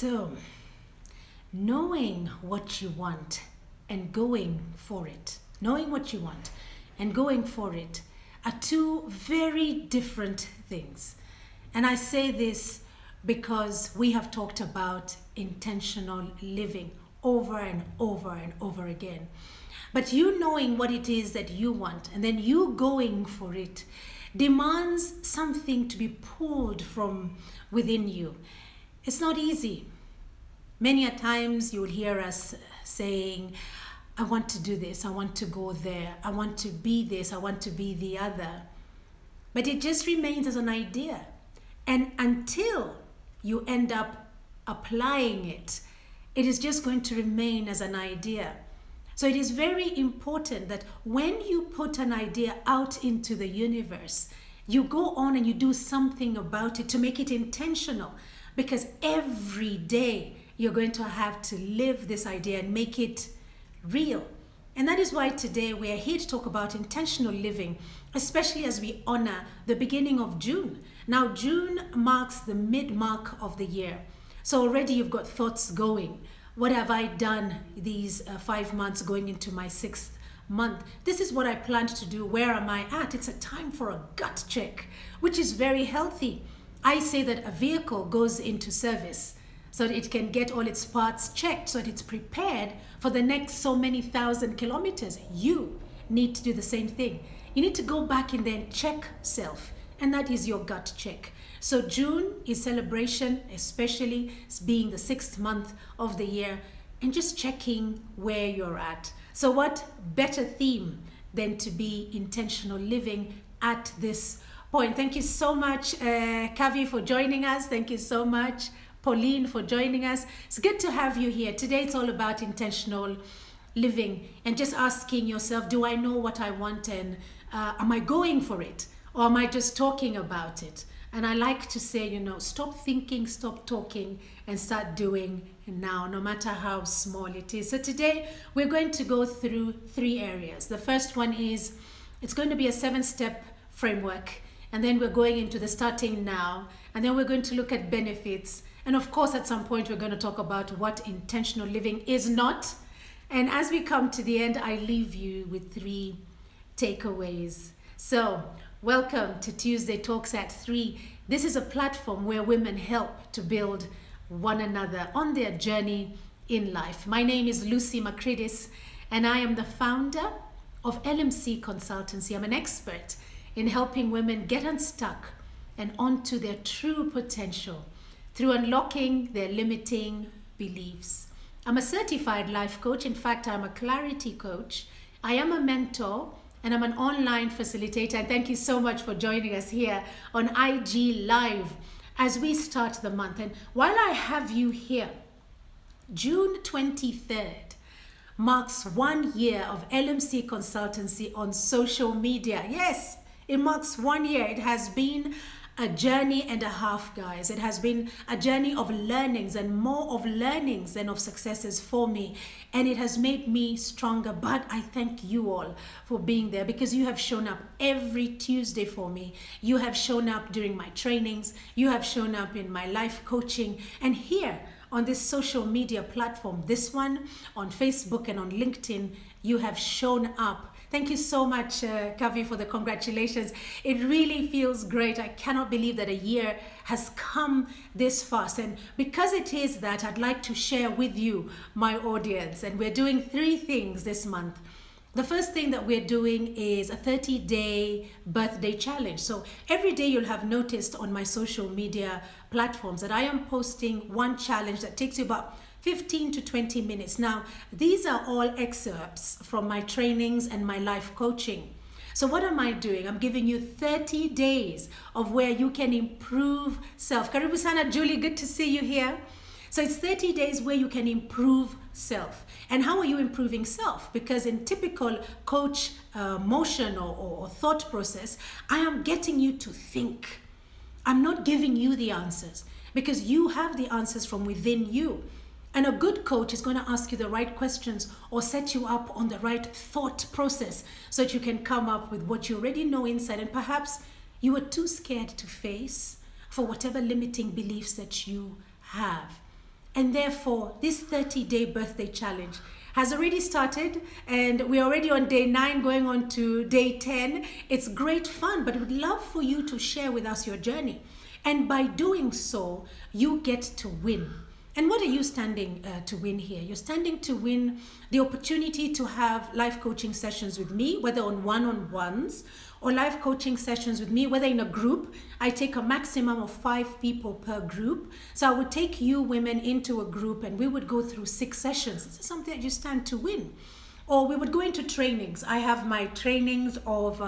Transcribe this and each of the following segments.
So, knowing what you want and going for it, knowing what you want and going for it are two very different things. And I say this because we have talked about intentional living over and over and over again. But you knowing what it is that you want and then you going for it demands something to be pulled from within you. It's not easy. Many a times you'll hear us saying, I want to do this, I want to go there, I want to be this, I want to be the other. But it just remains as an idea. And until you end up applying it, it is just going to remain as an idea. So it is very important that when you put an idea out into the universe, you go on and you do something about it to make it intentional, because every day you're going to have to live this idea and make it real. And that is why today we are here to talk about intentional living, especially as we honor the beginning of June. Now, June marks the mid-mark of the year. So already you've got thoughts going. What have I done these 5 months going into my 6th month? This is what I planned to do. Where am I at? It's a time for a gut check, which is very healthy. I say that a vehicle goes into service so that it can get all its parts checked, so that it's prepared for the next so many thousand kilometers. You need to do the same thing. You need to go back and then check self, and that is your gut check. So June is celebration, especially being the 6th month of the year, and just checking where you're at. So what better theme than to be intentional living at this point? Thank you so much, Kavi, for joining us. Thank you so much, Pauline, for joining us. It's good to have you here. Today it's all about intentional living and just asking yourself, do I know what I want, and am I going for it, or am I just talking about it? And I like to say, stop thinking, stop talking, and start doing now, no matter how small it is. So today we're going to go through 3 areas. The first one is, it's going to be a 7-step framework. And then we're going into the starting now. And then we're going to look at benefits. And of course, at some point, we're going to talk about what intentional living is not. And as we come to the end, I leave you with 3 takeaways. So welcome to Tuesday Talks at 3. This is a platform where women help to build one another on their journey in life. My name is Lucy Macridis, and I am the founder of LMC Consultancy. I'm an expert in helping women get unstuck and onto their true potential through unlocking their limiting beliefs. I'm a certified life coach. In fact, I'm a clarity coach. I am a mentor, and I'm an online facilitator. And thank you so much for joining us here on IG Live as we start the month. And while I have you here, June 23rd marks 1 year of LMC Consultancy on social media. Yes, it marks 1 year. It has been a journey and a half, guys. It has been a journey of learnings, and more of learnings than of successes for me. And it has made me stronger. But I thank you all for being there, because you have shown up every Tuesday for me. You have shown up during my trainings. You have shown up in my life coaching. And here on this social media platform, this one on Facebook and on LinkedIn, you have shown up. Thank you so much, Kavi, for the congratulations. It really feels great. I cannot believe that a year has come this fast. And because it is that, I'd like to share with you, my audience. And we're doing 3 things this month. The first thing that we're doing is a 30-day birthday challenge. So every day you'll have noticed on my social media platforms that I am posting one challenge that takes you about 15 to 20 minutes. Now, these are all excerpts from my trainings and my life coaching. So what am I doing? I'm giving you 30 days of where you can improve self. Karibu sana, Julie, good to see you here. So it's 30 days where you can improve self. And how are you improving self? Because in typical coach motion or thought process, I am getting you to think. I'm not giving you the answers, because you have the answers from within you. And a good coach is going to ask you the right questions or set you up on the right thought process so that you can come up with what you already know inside, and perhaps you were too scared to face for whatever limiting beliefs that you have. And therefore, this 30-day birthday challenge has already started, and we're already on day 9 going on to day 10. It's great fun, but we'd love for you to share with us your journey. And by doing so, you get to win. And what are you standing to win here? You're standing to win the opportunity to have life coaching sessions with me, whether on one-on-ones or life coaching sessions with me, whether in a group. I take a maximum of 5 people per group. So I would take you women into a group and we would go through 6 sessions. This is something that you stand to win. Or we would go into trainings. I have my trainings of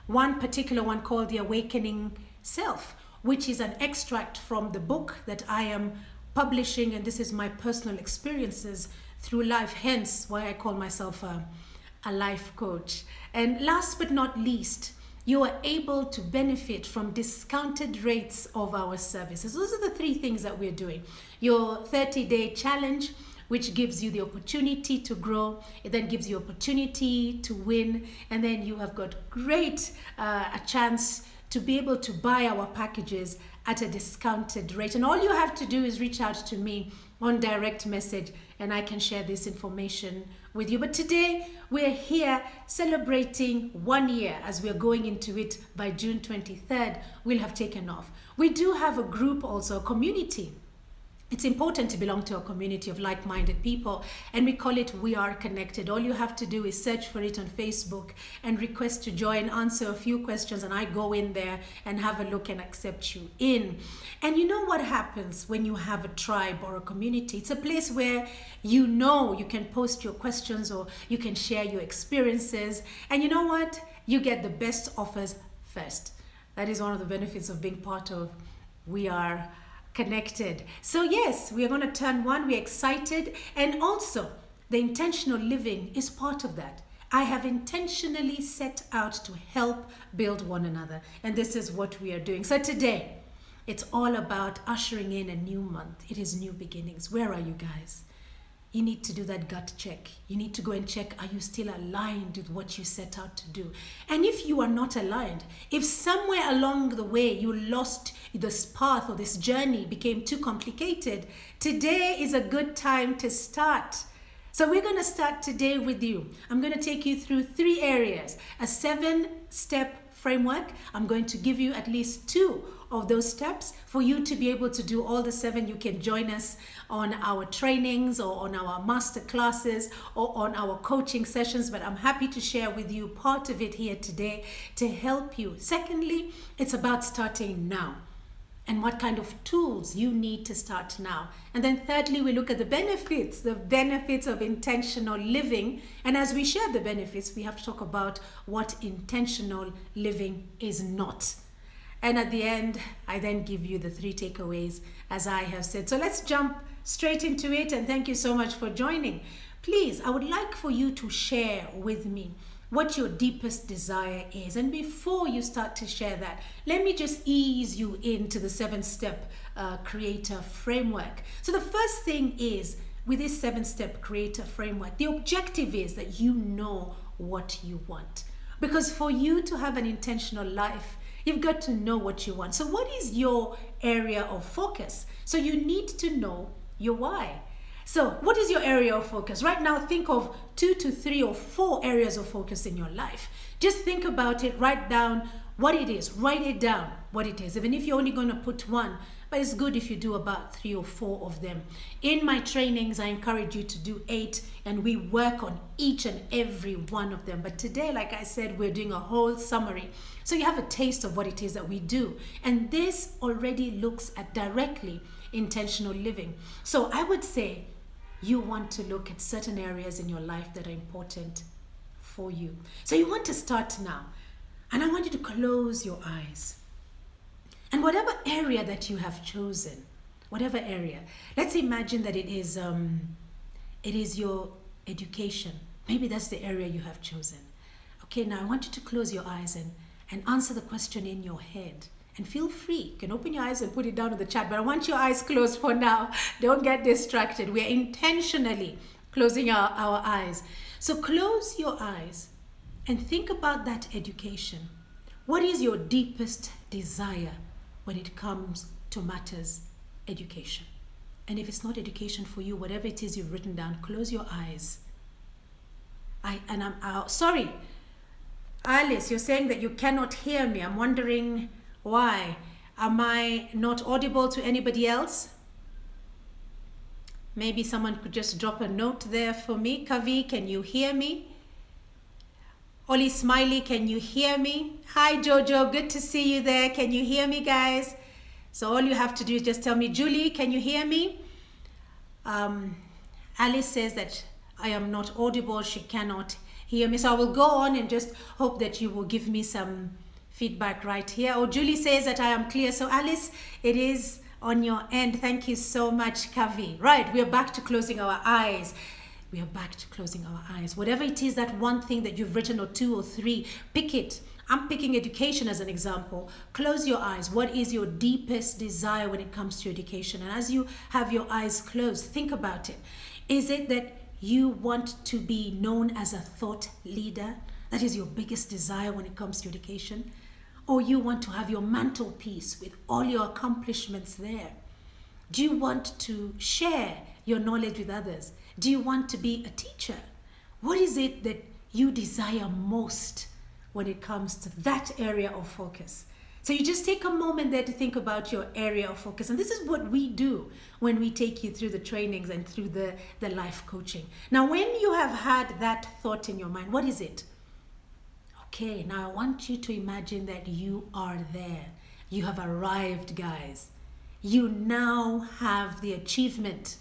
one particular one called The Awakening Self, which is an extract from the book that I am publishing, and this is my personal experiences through life, hence why I call myself a life coach. And last but not least, you are able to benefit from discounted rates of our services. Those are the 3 things that we're doing. Your 30-day challenge, which gives you the opportunity to grow. It then gives you opportunity to win, and then you have got great a chance to be able to buy our packages at a discounted rate. And all you have to do is reach out to me on direct message and I can share this information with you. But today we're here celebrating 1 year. As we're going into it, by June 23rd, we'll have taken off. We do have a group also, a community. It's important to belong to a community of like-minded people, and we call it We Are Connected. All you have to do is search for it on Facebook and request to join, answer a few questions, and I go in there and have a look and accept you in. And you know what happens when you have a tribe or a community? It's a place where you know you can post your questions or you can share your experiences, and you know what? You get the best offers first. That is one of the benefits of being part of We Are Connected. So yes, we are going to turn 1. We're excited, and also the intentional living is part of that. I have intentionally set out to help build one another, and this is what we are doing. So today, it's all about ushering in a new month. It is new beginnings. Where are you guys? You need to do that gut check. You need to go and check, are you still aligned with what you set out to do? And if you are not aligned, if somewhere along the way you lost this path or this journey became too complicated, today is a good time to start. So we're going to start today with you. I'm going to take you through 3 areas, a 7-step framework. I'm going to give you at least 2 of those steps for you to be able to do all the 7. You can join us on our trainings or on our master classes or on our coaching sessions, but I'm happy to share with you part of it here today to help you. Secondly, it's about starting now and what kind of tools you need to start now. And then thirdly, we look at the benefits of intentional living. And as we share the benefits, we have to talk about what intentional living is not. And at the end, I then give you the 3 takeaways, as I have said. So let's jump straight into it, and thank you so much for joining. Please, I would like for you to share with me what your deepest desire is. And before you start to share that, let me just ease you into the 7-step creator framework. So the first thing is, with this 7-step creator framework, the objective is that you know what you want. Because for you to have an intentional life, you've got to know what you want. So what is your area of focus? So you need to know your why. So what is your area of focus? Right now, think of 2 to 3 or 4 areas of focus in your life. Just think about it, write down what it is, write it down what it is. Even if you're only going to put 1, but it's good if you do about 3 or 4 of them. In my trainings, I encourage you to do 8, and we work on each and every one of them. But today, like I said, we're doing a whole summary. So you have a taste of what it is that we do. And this already looks at directly intentional living. So I would say you want to look at certain areas in your life that are important for you. So you want to start now. And I want you to close your eyes. And whatever area that you have chosen, whatever area, let's imagine that it is your education. Maybe that's the area you have chosen. Okay, now I want you to close your eyes and answer the question in your head. And feel free. You can open your eyes and put it down in the chat, but I want your eyes closed for now. Don't get distracted. We're intentionally closing our eyes. So close your eyes and think about that education. What is your deepest desire when it comes to matters education? And if it's not education for you, whatever it is you've written down, close your eyes. I'm sorry, Alice, you're saying that you cannot hear me. I'm wondering why. Am I not audible to anybody else? Maybe someone could just drop a note there for me. Kavi, can you hear me? Oli Smiley, can you hear me? Hi Jojo, good to see you there. Can you hear me, guys? So all you have to do is just tell me. Julie, can you hear me? Alice says that I am not audible. She cannot hear me. So I will go on and just hope that you will give me some feedback right here. Oh, Julie says that I am clear. So Alice, it is on your end. Thank you so much, Kavi. Right, we are back to closing our eyes. We are back to closing our eyes. Whatever it is, that one thing that you've written, or two or three, pick it. I'm picking education as an example. Close your eyes. What is your deepest desire when it comes to education? And as you have your eyes closed, think about it. Is it that you want to be known as a thought leader? That is your biggest desire when it comes to education? Or you want to have your mantelpiece with all your accomplishments there? Do you want to share your knowledge with others? Do you want to be a teacher? What is it that you desire most when it comes to that area of focus? So you just take a moment there to think about your area of focus. And this is what we do when we take you through the trainings and through the life coaching. Now, when you have had that thought in your mind, what is it? Okay, now I want you to imagine that you are there. You have arrived, guys. You now have the achievement.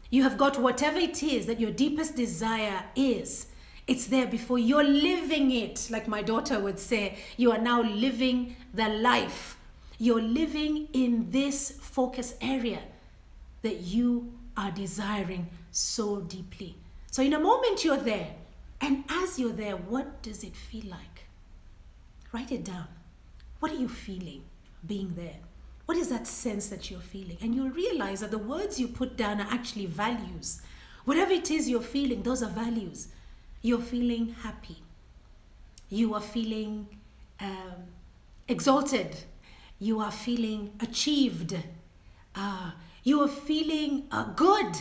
You have got whatever it is that your deepest desire is. It's there before you're living it. Like my daughter would say, you are now living the life. You're living in this focus area that you are desiring so deeply. So in a moment you're there. And as you're there, what does it feel like? Write it down. What are you feeling being there? What is that sense that you're feeling? And you'll realize that the words you put down are actually values. Whatever it is you're feeling, those are values. You're feeling happy. You are feeling exalted. You are feeling achieved. You are feeling good.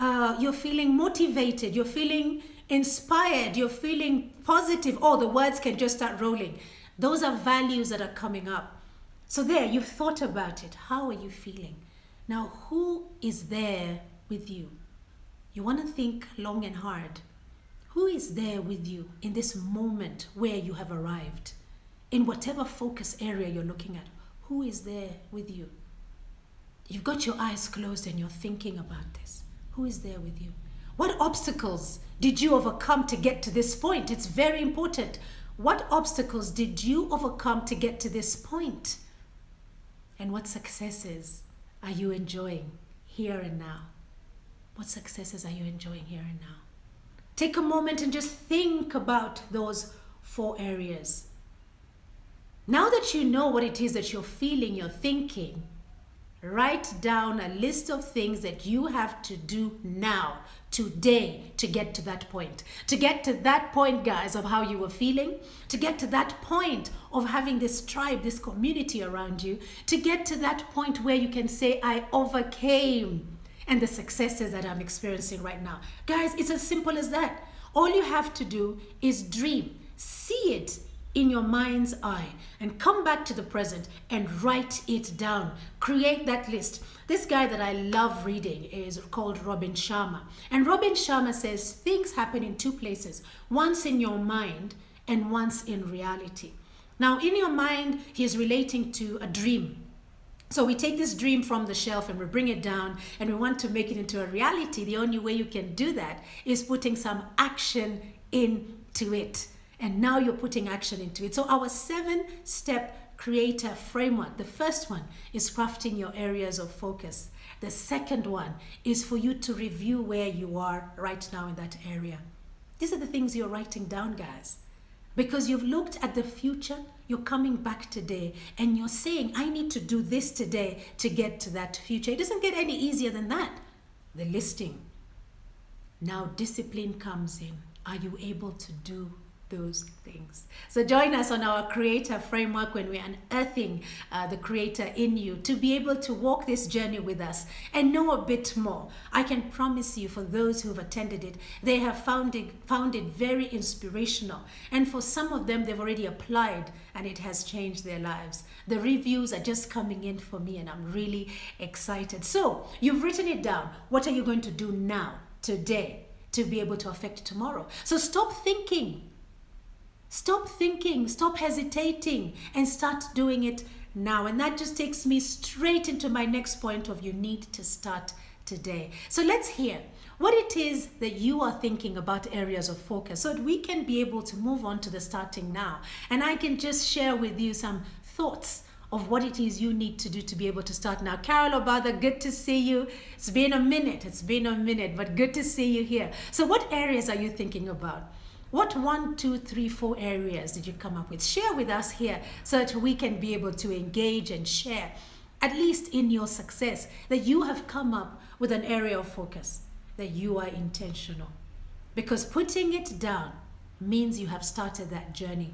You're feeling motivated. You're feeling inspired. You're feeling positive. Oh, the words can just start rolling. Those are values that are coming up. So there, you've thought about it. How are you feeling? Now, who is there with you? You want to think long and hard. Who is there with you in this moment where you have arrived? In whatever focus area you're looking at, who is there with you? You've got your eyes closed and you're thinking about this. Who is there with you? What obstacles did you overcome to get to this point? It's very important. What obstacles did you overcome to get to this point? And what successes are you enjoying here and now? What successes are you enjoying here and now? Take a moment and just think about those 4 areas. Now that you know what it is that you're feeling, you're thinking, write down a list of things that you have to do now, today, to get to that point. To get to that point, guys, of how you were feeling. To get to that point of having this tribe, this community around you. To get to that point where you can say, I overcame. And the successes that I'm experiencing right now. Guys, it's as simple as that. All you have to do is dream. See it in your mind's eye and come back to the present and write it down. Create that list. This guy that I love reading is called Robin Sharma. And Robin Sharma says things happen in 2 places. Once in your mind and once in reality. Now, in your mind, he's relating to a dream. So we take this dream from the shelf and we bring it down and we want to make it into a reality. The only way you can do that is putting some action into it. And now you're putting action into it. So our 7-step creator framework, the first one is crafting your areas of focus. The second one is for you to review where you are right now in that area. These are the things you're writing down, guys. Because you've looked at the future, you're coming back today and you're saying, I need to do this today to get to that future. It doesn't get any easier than that. The listing. Now discipline comes in. Are you able to do those things. So join us on our creator framework when we're unearthing the creator in you to be able to walk this journey with us and know a bit more. I can promise you, for those who've attended it, they have found it very inspirational. And for some of them, they've already applied and it has changed their lives. The reviews are just coming in for me and I'm really excited. So you've written it down. What are you going to do now, today, to be able to affect tomorrow? So stop thinking, stop hesitating, and start doing it now. And that just takes me straight into my next point of you need to start today. So let's hear what it is that you are thinking about areas of focus so that we can be able to move on to the starting now. And I can just share with you some thoughts of what it is you need to do to be able to start now. Carol Obada, good to see you. It's been a minute, but good to see you here. So what areas are you thinking about? What 1, 2, 3, 4 areas did you come up with? Share with us here so that we can be able to engage and share, at least in your success, that you have come up with an area of focus, that you are intentional. Because putting it down means you have started that journey.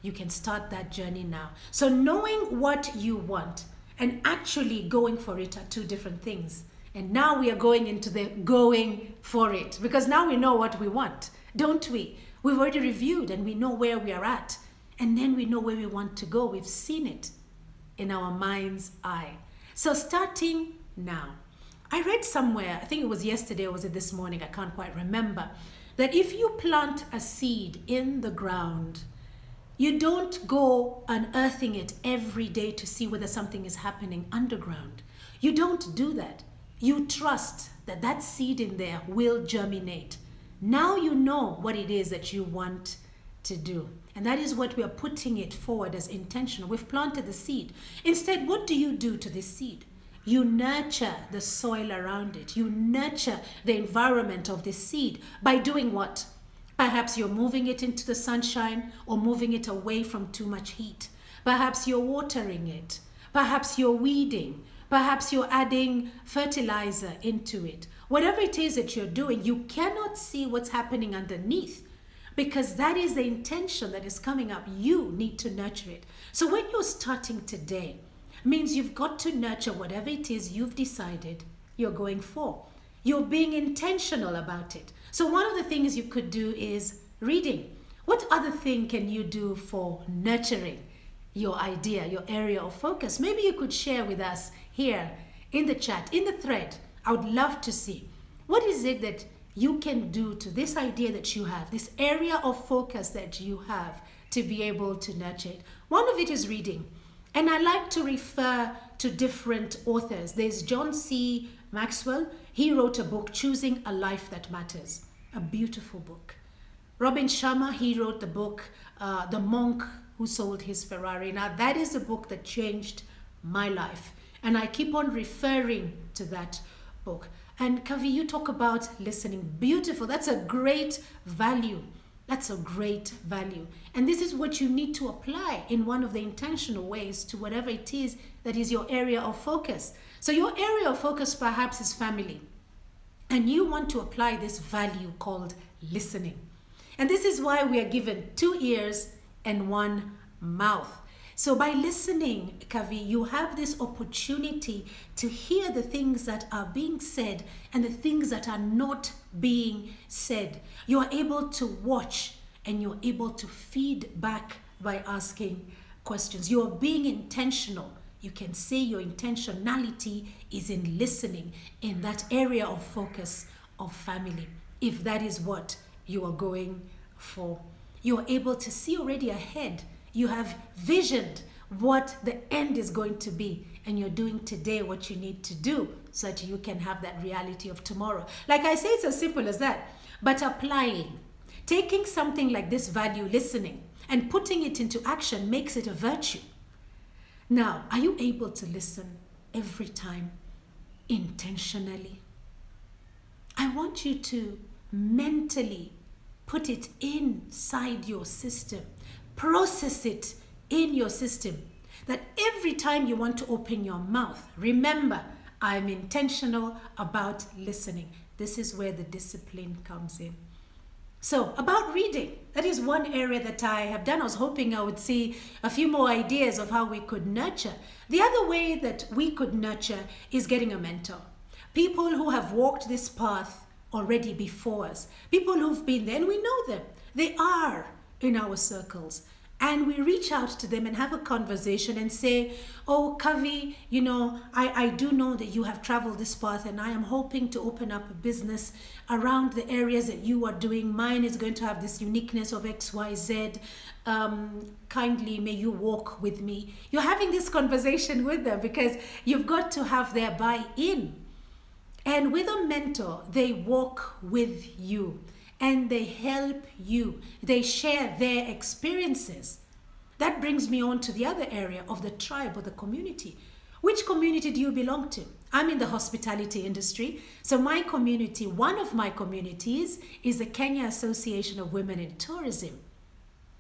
You can start that journey now. So knowing what you want and actually going for it are two different things. And now we are going into the going for it, because now we know what we want, don't we? We've already reviewed and we know where we are at. And then we know where we want to go. We've seen it in our mind's eye. So starting now. I read somewhere, I think it was yesterday or was it this morning, I can't quite remember, that if you plant a seed in the ground, you don't go unearthing it every day to see whether something is happening underground. You don't do that. You trust that that seed in there will germinate. Now you know what it is that you want to do. And that is what we are putting it forward as intentional. We've planted the seed. Instead, what do you do to this seed? You nurture the soil around it. You nurture the environment of the seed by doing what? Perhaps you're moving it into the sunshine or moving it away from too much heat. Perhaps you're watering it. Perhaps you're weeding. Perhaps you're adding fertilizer into it. Whatever it is that you're doing, you cannot see what's happening underneath, because that is the intention that is coming up. You need to nurture it. So when you're starting today, means you've got to nurture whatever it is you've decided you're going for. You're being intentional about it. So one of the things you could do is reading. What other thing can you do for nurturing your idea, your area of focus? Maybe you could share with us here in the chat, in the thread. I would love to see. What is it that you can do to this idea that you have, this area of focus that you have, to be able to nurture it? One of it is reading. And I like to refer to different authors. There's John C. Maxwell. He wrote a book, Choosing a Life That Matters. A beautiful book. Robin Sharma, he wrote the book, The Monk Who Sold His Ferrari. Now that is a book that changed my life. And I keep on referring to that book. And Kavi, you talk about listening. Beautiful. That's a great value. That's a great value. And this is what you need to apply in one of the intentional ways to whatever it is that is your area of focus. So your area of focus perhaps is family. And you want to apply this value called listening. And this is why we are given 2 ears and 1 mouth. So by listening, Kavi, you have this opportunity to hear the things that are being said and the things that are not being said. You are able to watch and you're able to feed back by asking questions. You are being intentional. You can say your intentionality is in listening in that area of focus of family, if that is what you are going for. You are able to see already ahead. You have visioned what the end is going to be, and you're doing today what you need to do so that you can have that reality of tomorrow. Like I say, it's as simple as that. But applying, taking something like this value, listening, and putting it into action makes it a virtue. Now, are you able to listen every time intentionally? I want you to mentally put it inside your system. Process it in your system, that every time you want to open your mouth, remember, I'm intentional about listening. This is where the discipline comes in. So, about reading, that is one area that I have done. I was hoping I would see a few more ideas of how we could nurture. The other way that we could nurture is getting a mentor. People who have walked this path already before us, people who've been there, and we know them. They are in our circles. And we reach out to them and have a conversation and say, oh, Kavi, I do know that you have traveled this path and I am hoping to open up a business around the areas that you are doing. Mine is going to have this uniqueness of X, Y, Z. Kindly, may you walk with me. You're having this conversation with them because you've got to have their buy-in. And with a mentor, they walk with you. And they help you. They share their experiences. That brings me on to the other area of the tribe or the community. Which community do you belong to? I'm in the hospitality industry. So my community, one of my communities, is the Kenya Association of Women in Tourism.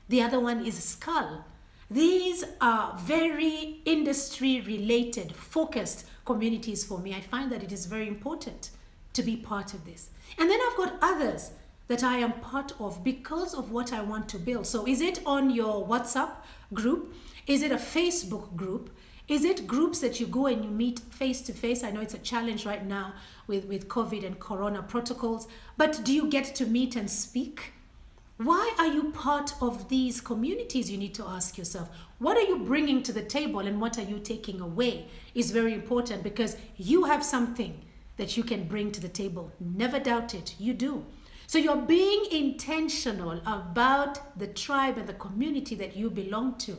The other one is SCUL. These are very industry-related, focused communities for me. I find that it is very important to be part of this. And then I've got others that I am part of because of what I want to build. So is it on your WhatsApp group? Is it a Facebook group? Is it groups that you go and you meet face to face? I know it's a challenge right now with COVID and Corona protocols, but do you get to meet and speak? Why are you part of these communities? You need to ask yourself, what are you bringing to the table and what are you taking away is very important because you have something that you can bring to the table. Never doubt it, you do. So you're being intentional about the tribe and the community that you belong to.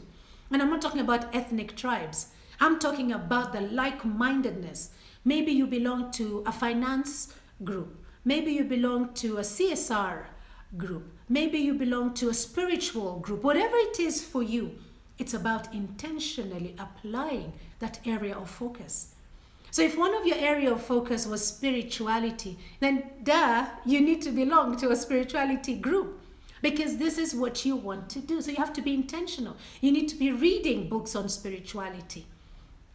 And I'm not talking about ethnic tribes. I'm talking about the like-mindedness. Maybe you belong to a finance group. Maybe you belong to a CSR group. Maybe you belong to a spiritual group. Whatever it is for you, it's about intentionally applying that area of focus. So if one of your area of focus was spirituality, then you need to belong to a spirituality group because this is what you want to do. So you have to be intentional. You need to be reading books on spirituality.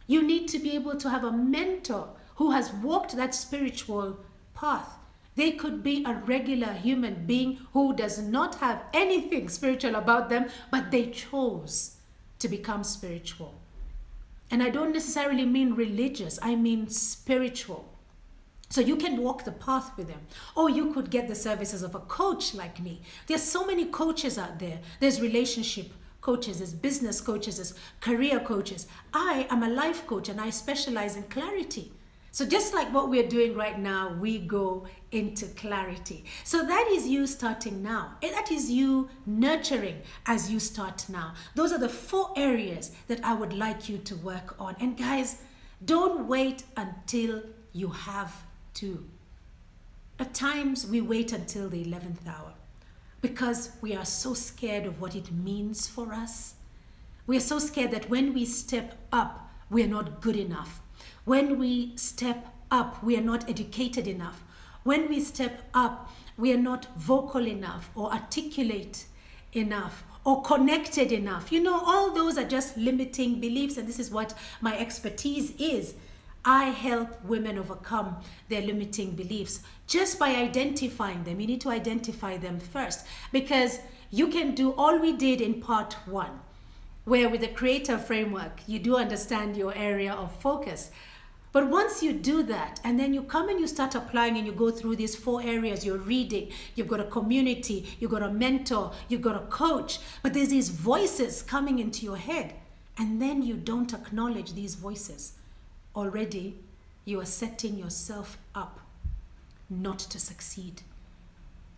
You need to be able to have a mentor who has walked that spiritual path. They could be a regular human being who does not have anything spiritual about them, but they chose to become spiritual. And I don't necessarily mean religious, I mean spiritual. So you can walk the path with them. Or you could get the services of a coach like me. There's so many coaches out there. There's relationship coaches, there's business coaches, there's career coaches. I am a life coach and I specialize in clarity. So just like what we're doing right now, we go into clarity. So that is you starting now. And that is you nurturing as you start now. Those are the 4 areas that I would like you to work on. And guys, don't wait until you have to. At times we wait until the 11th hour because we are so scared of what it means for us. We are so scared that when we step up, we are not good enough. When we step up, we are not educated enough. When we step up, we are not vocal enough or articulate enough or connected enough. All those are just limiting beliefs, and this is what my expertise is. I help women overcome their limiting beliefs just by identifying them. You need to identify them first because you can do all we did in part 1, where with the creator framework, you do understand your area of focus. But once you do that, and then you come and you start applying and you go through these 4 areas, you're reading, you've got a community, you've got a mentor, you've got a coach, but there's these voices coming into your head, and then you don't acknowledge these voices. Already, you are setting yourself up not to succeed.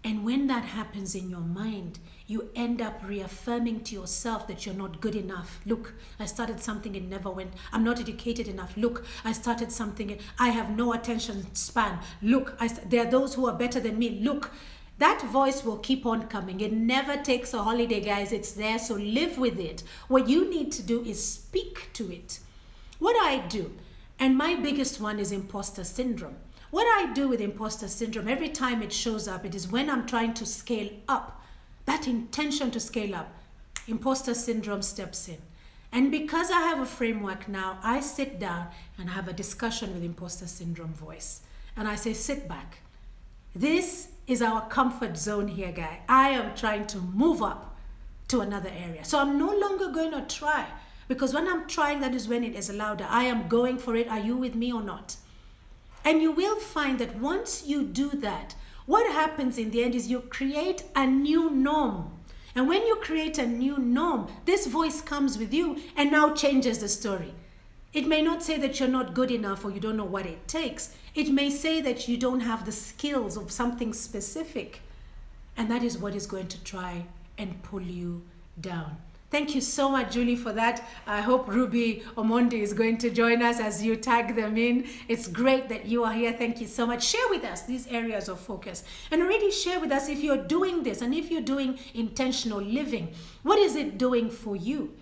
And when that happens in your mind, you end up reaffirming to yourself that you're not good enough. Look, I started something and never went. I'm not educated enough. Look, I started something and I have no attention span. Look, there are those who are better than me. Look, that voice will keep on coming. It never takes a holiday, guys. It's there, so live with it. What you need to do is speak to it. What I do, and my biggest one is imposter syndrome. What I do with imposter syndrome, every time it shows up, it is when I'm trying to scale up. That intention to scale up, imposter syndrome steps in. And because I have a framework now, I sit down and have a discussion with imposter syndrome voice. And I say, sit back. This is our comfort zone here, guy. I am trying to move up to another area. So I'm no longer going to try, because when I'm trying, that is when it is louder. I am going for it. Are you with me or not? And you will find that once you do that, what happens in the end is you create a new norm. And when you create a new norm, this voice comes with you and now changes the story. It may not say that you're not good enough or you don't know what it takes. It may say that you don't have the skills of something specific. And that is what is going to try and pull you down. Thank you so much, Julie, for that. I hope Ruby Omondi is going to join us as you tag them in. It's great that you are here. Thank you so much. Share with us these areas of focus. And already share with us if you're doing this and if you're doing intentional living. What is it doing for you?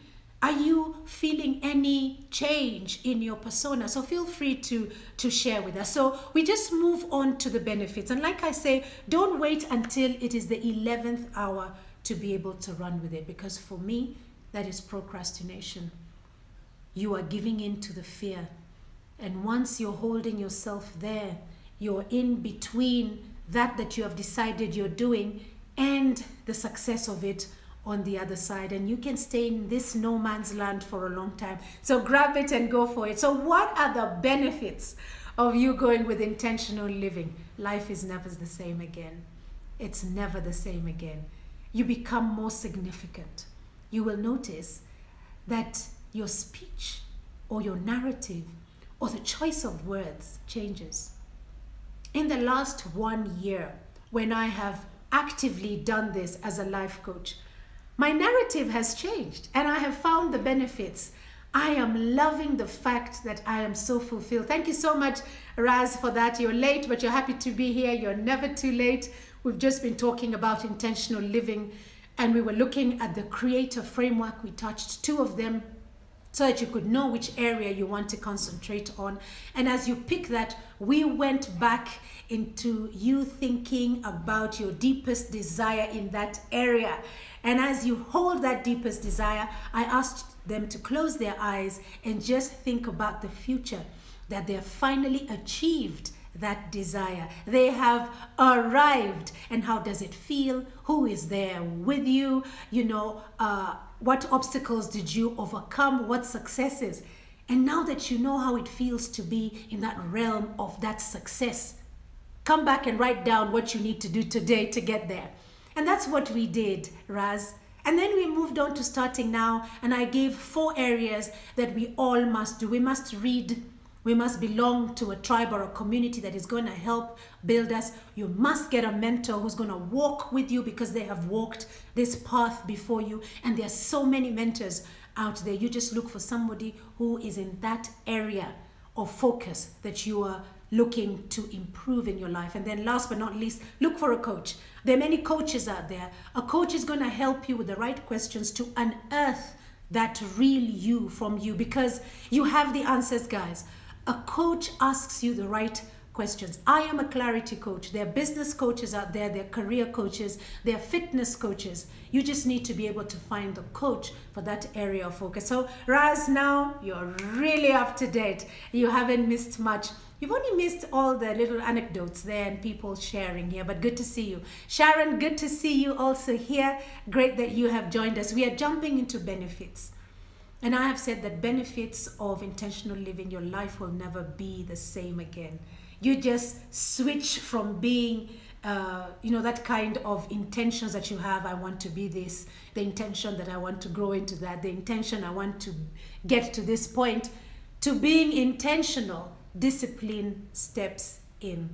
Are you feeling any change in your persona? So feel free to share with us. So we just move on to the benefits. And like I say, don't wait until it is the 11th hour to be able to run with it, because for me, that is procrastination. You are giving in to the fear. And once you're holding yourself there, you're in between that you have decided you're doing and the success of it on the other side, and you can stay in this no man's land for a long time. So grab it and go for it. So what are the benefits of you going with intentional living? Life is never the same again. It's never the same again. You become more significant. You will notice that your speech or your narrative or the choice of words changes. In the last 1 year, when I have actively done this as a life coach, my narrative has changed and I have found the benefits. I am loving the fact that I am so fulfilled. Thank you so much, Raz, for that. You're late, but you're happy to be here. You're never too late. We've just been talking about intentional living, and we were looking at the creator framework. We touched 2 of them so that you could know which area you want to concentrate on. And as you pick that, we went back into you thinking about your deepest desire in that area. And as you hold that deepest desire, I asked them to close their eyes and just think about the future, that they have finally achieved that desire. They have arrived. And how does it feel? Who is there with you? What obstacles did you overcome? What successes? And now that you know how it feels to be in that realm of that success, come back and write down what you need to do today to get there. And that's what we did, Raz. And then we moved on to starting now, and I gave 4 areas that we all must do. We must read. We must belong to a tribe or a community that is going to help build us. You must get a mentor who's going to walk with you because they have walked this path before you. And there are so many mentors out there. You just look for somebody who is in that area of focus that you are looking to improve in your life. And then last but not least, look for a coach. There are many coaches out there. A coach is going to help you with the right questions to unearth that real you from you, because you have the answers, guys. A coach asks you the right questions. I am a clarity coach. There are business coaches out there. There are career coaches. There are fitness coaches. You just need to be able to find the coach for that area of focus. So Raz, now you're really up to date. You haven't missed much. You've only missed all the little anecdotes there and people sharing here, but good to see you. Sharon, good to see you also here. Great that you have joined us. We are jumping into benefits. And I have said that benefits of intentional living, your life will never be the same again. You just switch from being, that kind of intentions that you have. I want to be this, the intention that I want to grow into that, the intention I want to get to this point, to being intentional. Discipline steps in.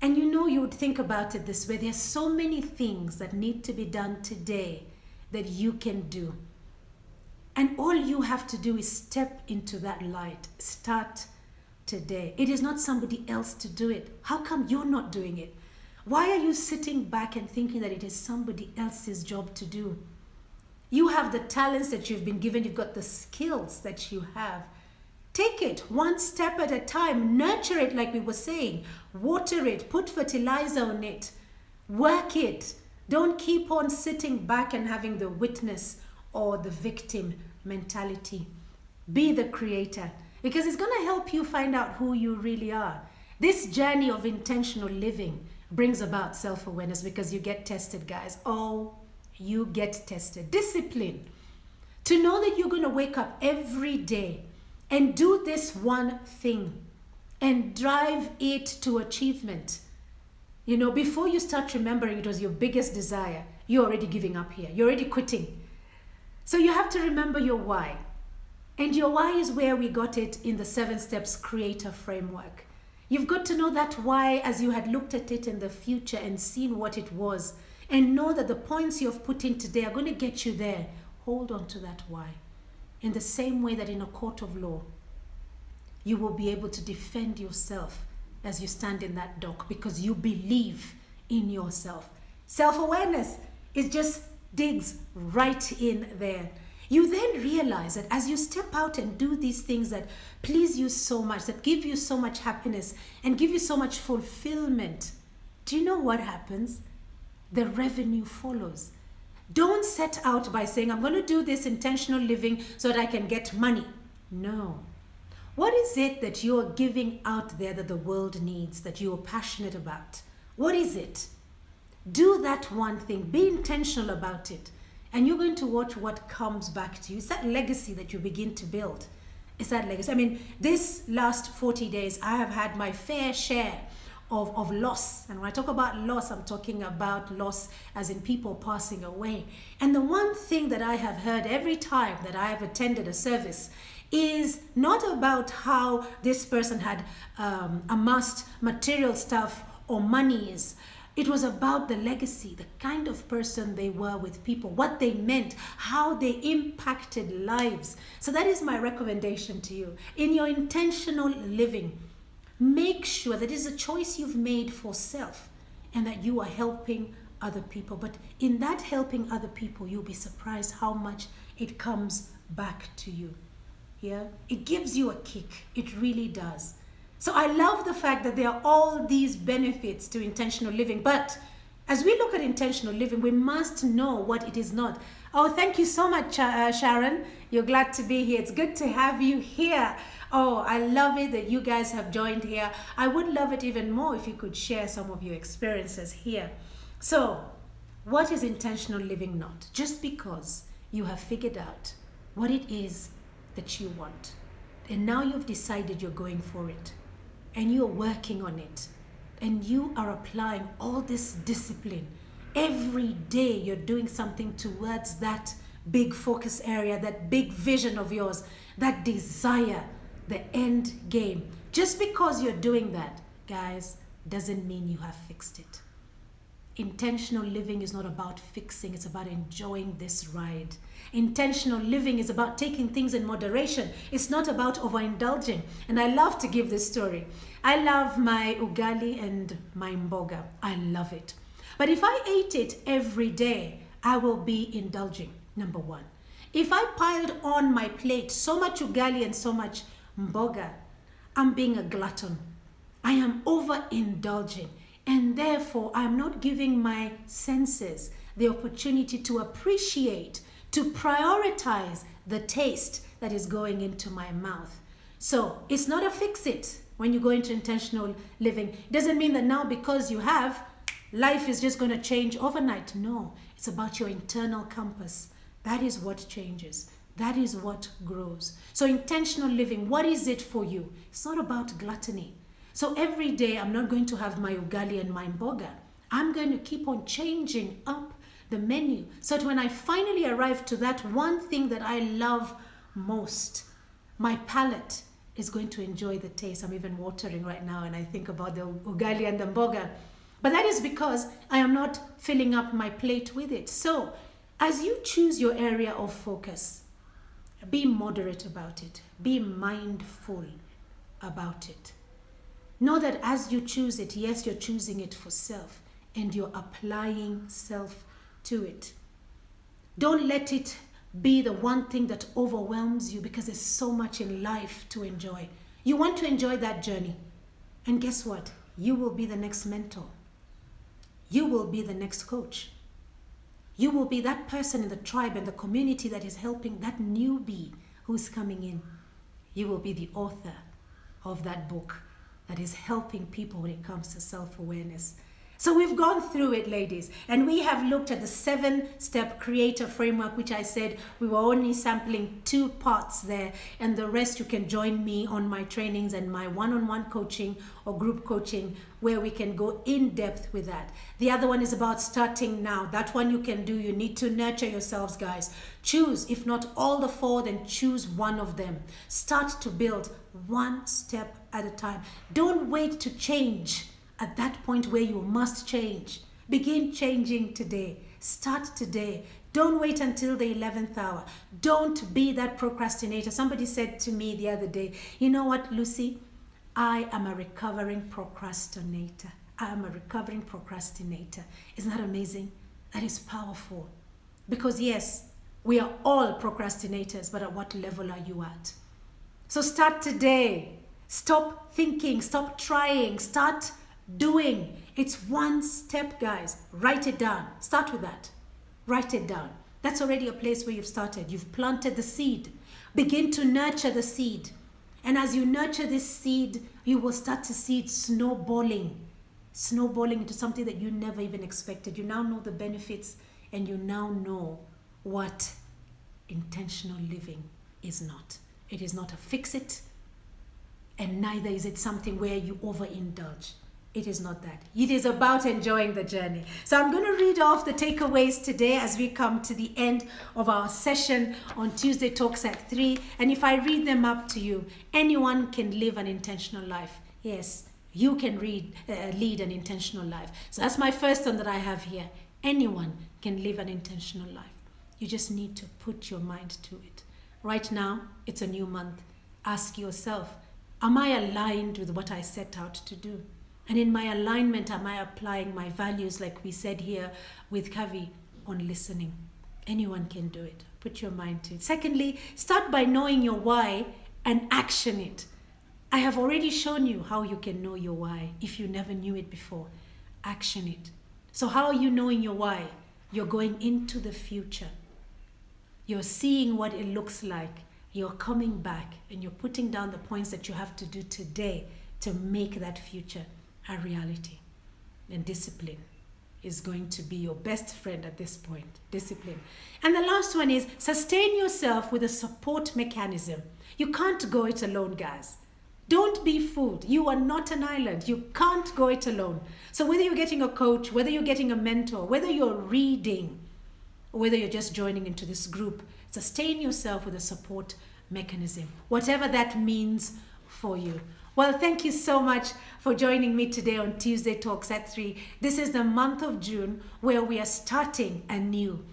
And you would think about it this way. There's so many things that need to be done today that you can do. And all you have to do is step into that light. Start today. It is not somebody else to do it. How come you're not doing it? Why are you sitting back and thinking that it is somebody else's job to do? You have the talents that you've been given. You've got the skills that you have. Take it one step at a time. Nurture it like we were saying. Water it. Put fertilizer on it. Work it. Don't keep on sitting back and having the witness or the victim mentality. Be the creator, because it's going to help you find out who you really are. This journey of intentional living brings about self-awareness because you get tested, guys. Oh, you get tested. Discipline. To know that you're going to wake up every day and do this one thing and drive it to achievement. You know, before you start remembering it was your biggest desire, you're already giving up here. You're already quitting. So you have to remember your why. And your why is where we got it in the 7 Steps Creator Framework. You've got to know that why as you had looked at it in the future and seen what it was, and know that the points you've put in today are going to get you there. Hold on to that why. In the same way that in a court of law, you will be able to defend yourself as you stand in that dock because you believe in yourself. Self-awareness, it just digs right in there. You then realize that as you step out and do these things that please you so much, that give you so much happiness and give you so much fulfillment, do you know what happens? The revenue follows. Don't set out by saying, I'm going to do this intentional living so that I can get money. No. What is it that you're giving out there that the world needs, that you're passionate about? What is it? Do that one thing. Be intentional about it. And you're going to watch what comes back to you. It's that legacy that you begin to build. It's that legacy. I mean, this last 40 days, I have had my fair share of loss. And when I talk about loss, I'm talking about loss as in people passing away. And the one thing that I have heard every time that I have attended a service is not about how this person had amassed material stuff or monies. It was about the legacy, the kind of person they were with people, what they meant, how they impacted lives. So that is my recommendation to you. In your intentional living, make sure that it is a choice you've made for self and that you are helping other people. But in that helping other people, you'll be surprised how much it comes back to you. Yeah, it gives you a kick. It really does. So I love the fact that there are all these benefits to intentional living. But as we look at intentional living, we must know what it is not. Oh, thank you so much, Sharon. You're glad to be here. It's good to have you here. Oh, I love it that you guys have joined here. I would love it even more if you could share some of your experiences here. So, what is intentional living not? Just because you have figured out what it is that you want, and now you've decided you're going for it, and you're working on it, and you are applying all this discipline. Every day you're doing something towards that big focus area, that big vision of yours, that desire, the end game. Just because you're doing that, guys, doesn't mean you have fixed it. Intentional living is not about fixing, it's about enjoying this ride. Intentional living is about taking things in moderation. It's not about overindulging. And I love to give this story. I love my ugali and my mboga. I love it. But if I ate it every day, I will be indulging, number one. If I piled on my plate so much ugali and so much mboga, I'm being a glutton. I am overindulging. And therefore, I'm not giving my senses the opportunity to appreciate, to prioritize the taste that is going into my mouth. So it's not a fix it when you go into intentional living. It doesn't mean that now because you have, life is just going to change overnight. No, it's about your internal compass. That is what changes. That is what grows. So intentional living, what is it for you? It's not about gluttony. So every day I'm not going to have my ugali and my mboga. I'm going to keep on changing up the menu so that when I finally arrive to that one thing that I love most, my palate is going to enjoy the taste. I'm even watering right now and I think about the ugali and the mboga. But that is because I am not filling up my plate with it. So as you choose your area of focus, be moderate about it. Be mindful about it. Know that as you choose it, yes, you're choosing it for self and you're applying self to it. Don't let it be the one thing that overwhelms you because there's so much in life to enjoy. You want to enjoy that journey. And guess what? You will be the next mentor. You will be the next coach. You will be that person in the tribe and the community that is helping that newbie who's coming in. You will be the author of that book that is helping people when it comes to self-awareness. So we've gone through it, ladies, and we have looked at the 7-step creator framework, which I said we were only sampling 2 parts there, and the rest you can join me on my trainings and my one-on-one coaching or group coaching where we can go in depth with that. The other one is about starting now. That one you can do. You need to nurture yourselves, guys. Choose, if not all the 4, then choose one of them. Start to build 1 step at a time. Don't wait to change at that point where you must change. Begin changing today. Start today. Don't wait until the 11th hour. Don't be that procrastinator. Somebody said to me the other day, you know what, Lucy? I am a recovering procrastinator. I am a recovering procrastinator. Isn't that amazing? That is powerful. Because yes, we are all procrastinators, but at what level are you at? So start today. Stop thinking, stop trying, start doing. It's 1 step, guys. Write it down. Start with that. Write it down. That's already a place where you've started. You've planted the seed. Begin to nurture the seed. And as you nurture this seed, you will start to see it snowballing into something that you never even expected. You now know the benefits, and you now know what intentional living is not. It is not a fix-it, and neither is it something where you overindulge. It is not that. It is about enjoying the journey. So I'm going to read off the takeaways today as we come to the end of our session on Tuesday Talks at 3. And if I read them up to you, anyone can live an intentional life. Yes, you can lead an intentional life. So that's my first one that I have here. Anyone can live an intentional life. You just need to put your mind to it. Right now, it's a new month. Ask yourself, am I aligned with what I set out to do? And in my alignment, am I applying my values, like we said here with Kavi, on listening? Anyone can do it. Put your mind to it. Secondly, start by knowing your why and action it. I have already shown you how you can know your why if you never knew it before. Action it. So how are you knowing your why? You're going into the future. You're seeing what it looks like. You're coming back and you're putting down the points that you have to do today to make that future a reality. And discipline is going to be your best friend at this point. Discipline. And the last one is sustain yourself with a support mechanism. You can't go it alone, guys. Don't be fooled. You are not an island. You can't go it alone. So whether you're getting a coach, whether you're getting a mentor, whether you're reading, or whether you're just joining into this group, sustain yourself with a support mechanism, whatever that means for you. Well, thank you so much for joining me today on Tuesday Talks at 3. This is the month of June where we are starting anew.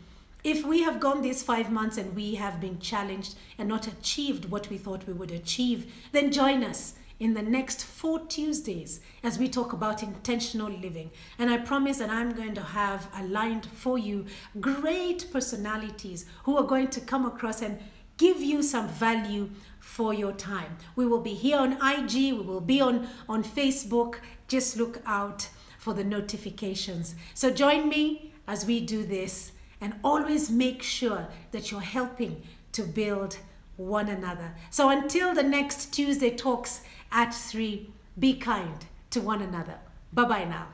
If we have gone these 5 months and we have been challenged and not achieved what we thought we would achieve, then join us in the next 4 Tuesdays as we talk about intentional living. And I promise that I'm going to have aligned for you great personalities who are going to come across and give you some value for your time. We will be here on IG, we will be on Facebook. Just look out for the notifications. So join me as we do this, and always make sure that you're helping to build one another. So until the next Tuesday Talks at 3, be kind to one another. Bye-bye now.